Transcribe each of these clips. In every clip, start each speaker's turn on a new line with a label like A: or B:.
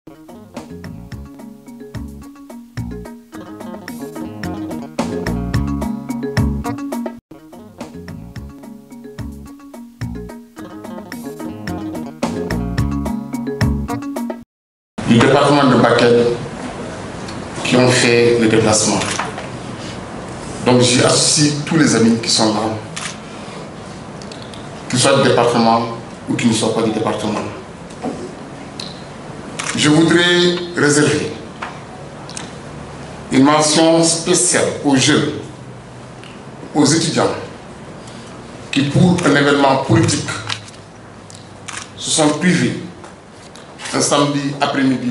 A: Du département de Bakel qui ont fait le déplacement. Donc j'y associe tous les amis qui sont là, qu'ils soient du département ou qui ne soient pas du département. Je voudrais réserver une mention spéciale aux jeunes, aux étudiants qui, pour un événement politique, se sont privés un samedi après-midi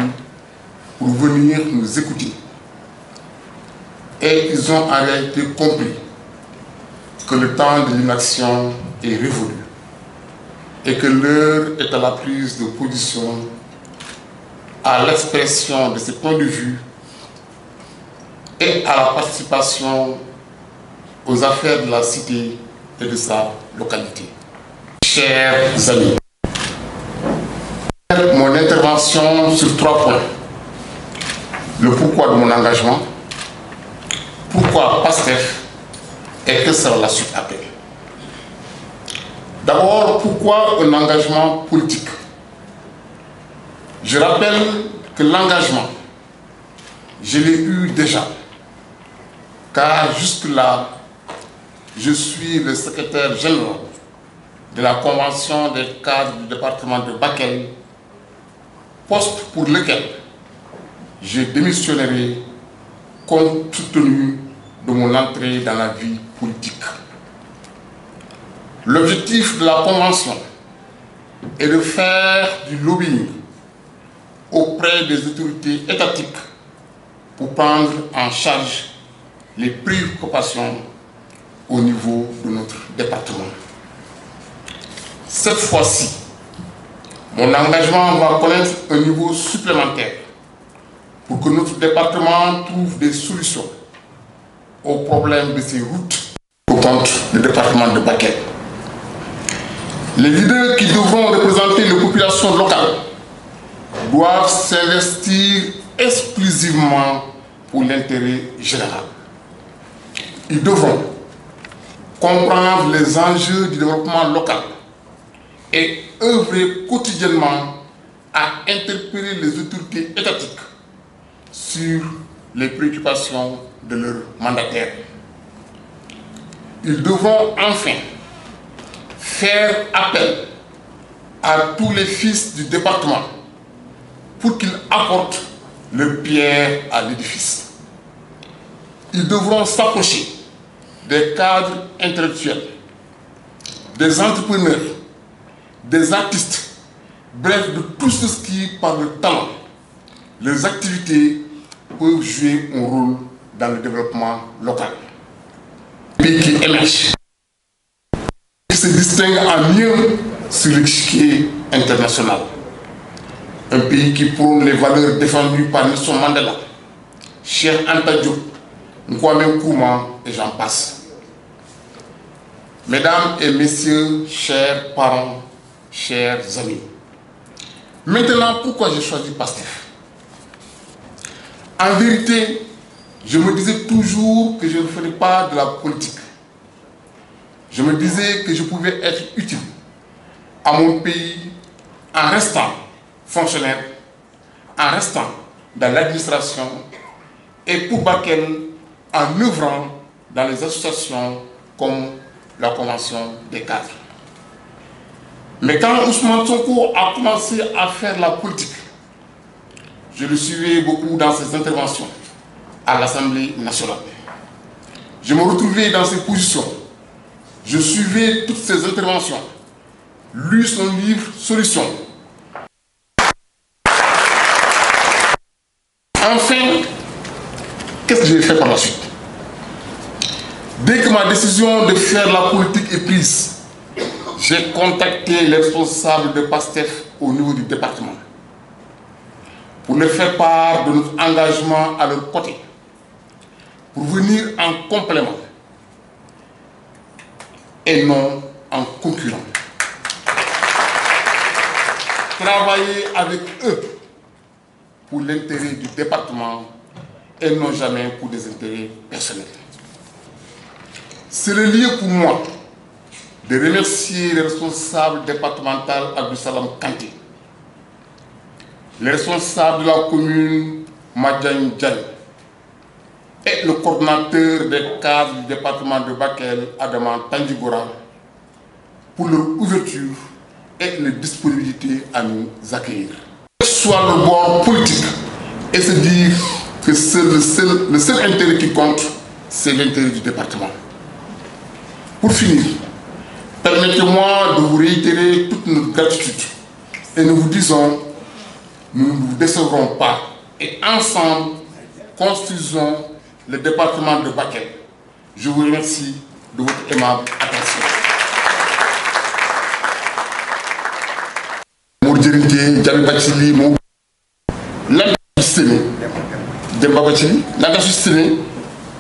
A: pour venir nous écouter. Et ils ont en réalité compris que le temps de l'inaction est révolu et que l'heure est à la prise de position, à l'expression de ses points de vue et à la participation aux affaires de la cité et de sa localité. Chers amis, mon intervention sur 3 points. Le pourquoi de mon engagement, pourquoi PASTEF et que sera la suite après. D'abord, pourquoi un engagement politique? Je rappelle que l'engagement, je l'ai eu déjà, car jusque-là, je suis le secrétaire général de la Convention des cadres du département de Bakel, poste pour lequel je démissionnerai compte tenu de mon entrée dans la vie politique. L'objectif de la Convention est de faire du lobbying auprès des autorités étatiques pour prendre en charge les préoccupations au niveau de notre département. Cette fois-ci, mon engagement va connaître un niveau supplémentaire pour que notre département trouve des solutions aux problèmes de ces routes au compte du département de Bakel. Les leaders qui devront représenter les populations locales doivent s'investir exclusivement pour l'intérêt général. Ils devront comprendre les enjeux du développement local et œuvrer quotidiennement à interpeller les autorités étatiques sur les préoccupations de leurs mandataires. Ils devront enfin faire appel à tous les fils du département pour qu'ils apportent leur pierre à l'édifice. Ils devront s'approcher des cadres intellectuels, des entrepreneurs, des artistes, bref, de tous ceux qui, par le talent, leurs activités peuvent jouer un rôle dans le développement local. Un pays qui émerge, qui se distingue en mieux sur l'échiquier international. Un pays qui prône les valeurs défendues par Nelson Mandela, Cheikh Anta Diop, Kwame Nkrumah et j'en passe. Mesdames et messieurs, chers parents, chers amis. Maintenant, pourquoi j'ai choisi PASTEF? En vérité, je me disais toujours que je ne ferais pas de la politique. Je me disais que je pouvais être utile à mon pays en restant fonctionnaire, en restant dans l'administration et pour Bakel en œuvrant dans les associations comme la Convention des cadres. Mais quand Ousmane Sonko a commencé à faire la politique, je le suivais beaucoup dans ses interventions à l'Assemblée nationale. Je me retrouvais dans ses positions. Je suivais toutes ses interventions. Lu son livre Solutions. Enfin, qu'est-ce que j'ai fait par la suite? Dès que ma décision de faire la politique est prise, j'ai contacté les responsables de PASTEF au niveau du département pour leur faire part de notre engagement à leur côté, pour venir en complément et non en concurrent. Travailler avec eux pour l'intérêt du département et non jamais pour des intérêts personnels. C'est le lieu pour moi de remercier les responsables départementaux Abdou Salam Kanté, les responsables de la commune Madjan Djan et le coordinateur des cadres du département de Bakel, Adaman Tandjigora, pour leur ouverture et leur disponibilité à nous accueillir. Soit le bord politique et se dire que le seul intérêt qui compte, c'est l'intérêt du département. Pour finir, permettez-moi de vous réitérer toute notre gratitude et nous vous disons, nous ne vous décevrons pas et ensemble, construisons le département de Bakel. Je vous remercie de votre aimable attention.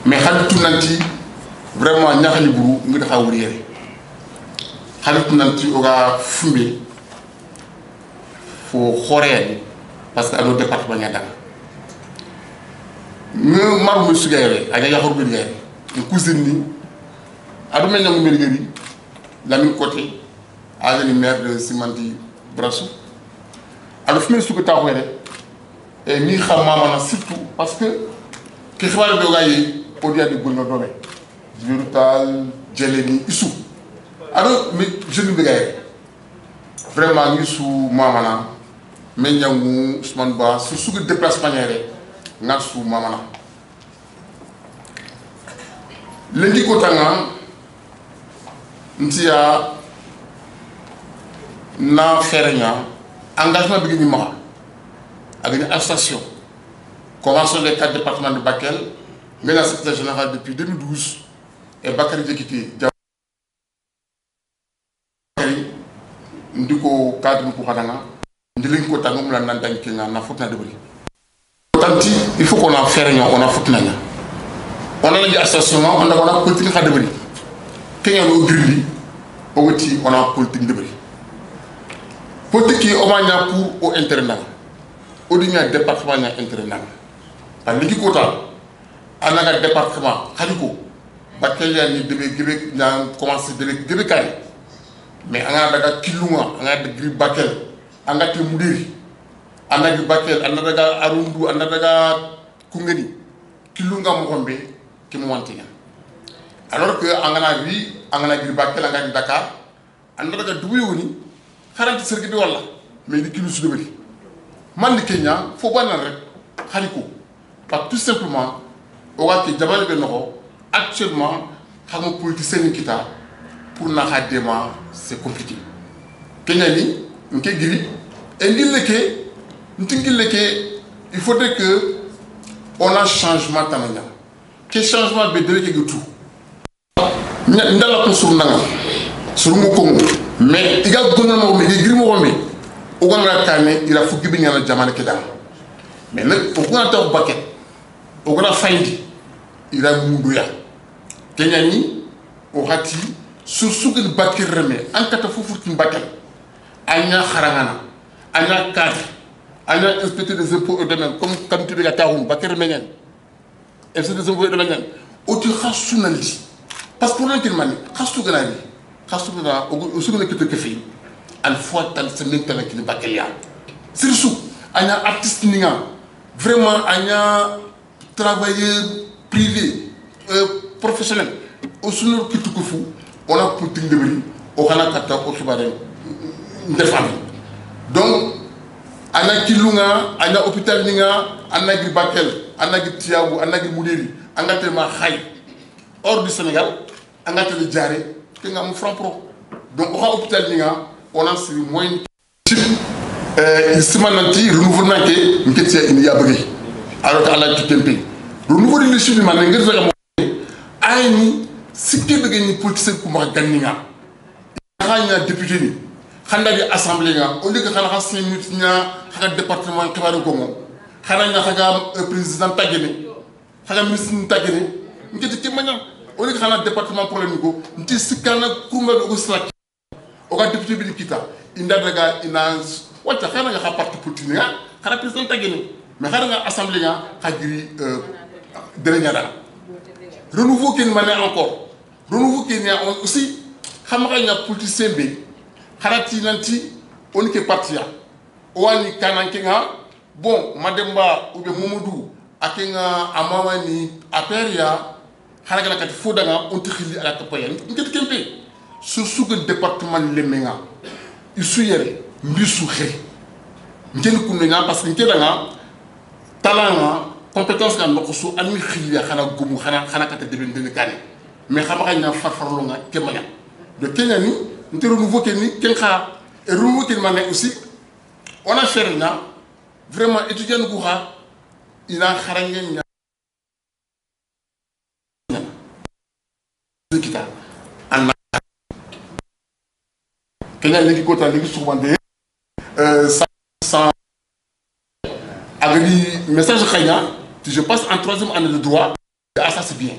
A: Mais vraiment ñaxali buru ngi taxa wuriyere xalit nanti oga fumbe fo xoré parce que ado département ñada ne maru sugayre aga yaxor bi yere en cousine ni adu mel ñam mel gëri la même côté avec le maire de Simanti Brassou adu fumé suko taxwere et ni xam mama surtout parce que ki xibaar bi oga yi au dia de gono doné Virutal, Djeleni, Issou. Alors, mais je ne veux pas. Vraiment, Issou, Mamana, Menyangou, Ousmane Ba, sur ce déplacement, Nassou, Mamana. Lundi Kotanga, Ntia, Na Ferenya, engagement de Mara, avec une association, convention des 4 départements de Bakel, mais la secrétaire générale depuis 2012. Et Bakary Diakité, ndiko cadre ko xadanga ndilin ko tangum la nandañ ki na futna de bari tanti il faut qu'on en faire on a futna on a une association on a politique xade bari kenya no grili ogoti on a politique de bari politique o manya pour au internat au dinya département nya internat par ligi ko ta anaga département xadiko Bakel ni debe gebe na commencé debe gebe kay mais anga daga kilunga anga de grib Bakel anga te mudiri anga gi Bakel anga daga arundu anga daga kungeni kilunga mo gombe ki mo wanti alors que anga na ri anga na grib Bakel anga di Dakar anga daga dubu yoni xaranti sergi bi wala mais di kilu su debeli man di Kenya fo banal rek xaliko parce tout simplement o wati jabal be noxo actuellement, les politiciens pour Nahadema, c'est compliqué. Kenyani, il faudrait que on a un changement. Quel changement de tout? Il y a la construction sur le Congo. Mais il y a un gouvernement il a foutu bien la Jamana Kedam. Mais pourquoi on a un paquet? On a failli. Il a Moudouya. Kenyani, au Hati, sur ce que le Bakir remet, en cas de foufout Bakir, Anya Harangana, Anya Kad, Anya inspecteur des impôts et domaines, comme tu veux la Taroum, Bakir Menyan, inspecteur des impôts et domaines, où tu as Nandi. Parce que pour l'Inkelmani, Rastou Ganani, Rastou Gana, au second que tu as fait, à la fois, tu as le semaine qui est Bakilia. C'est le sou, Anya artiste Ninga, vraiment, Anya travailleur privé, professionnel. Au sous qui tout fou, on a politique de bris, on a kata au Kibaré de famille. Donc, on a Kilunga, on a hôpital Ninga, on a Bakel, on a Tiaou, on a Moudiri, on a tellement Haï. Hors du Sénégal, on a tellement Djaré, on a mon franc pro. Donc, on a hôpital Ninga, on a ces moyens. Il se mananti, renouvelement qui est une yabri. Alors qu'on a tout un pays. Renouveau de l'issue du manangue, aïni si tu veux gagner politicien comme Ganiga, il y a un député, il y a une assemblée, au lieu de faire un 5 minutes, il y a un département qui va au Congo, il y a un président Tagene, il y a un ministre Tagene, il y a au lieu de faire un département pour le Nigo, il y a un Koumba de Ousrak, il y a un député Bilikita, il y a un parti politique, il y a un président Tagene, mais xana nga assemblée nga xagiri dernière renouveau qui mané encore renouveau qui a aussi xam nga politicien bi xarati nanti on ke partia wani kananke nga bon Mademba ou bien Momodou akenga amama ni aperia xana nga kati foda nga on tkhili ala kapayen ngeti kempe sur le département lemenga isu yere mbisu xé ngeen ko nga parce que ngeda nga talanga compétence nga ndoko su ami khiliya xana gumu xana kata deben den kané mais xam nga farfarlo nga kemaya de Kenya ni nte renouveau Kenya ken kha et renouveau Kenya mané aussi on a fait là vraiment étudiant goura il a kharangé nya kita an Kenya legi kota legi soubandé sans avec message khayna je passe en troisième année de droit ah ça c'est bien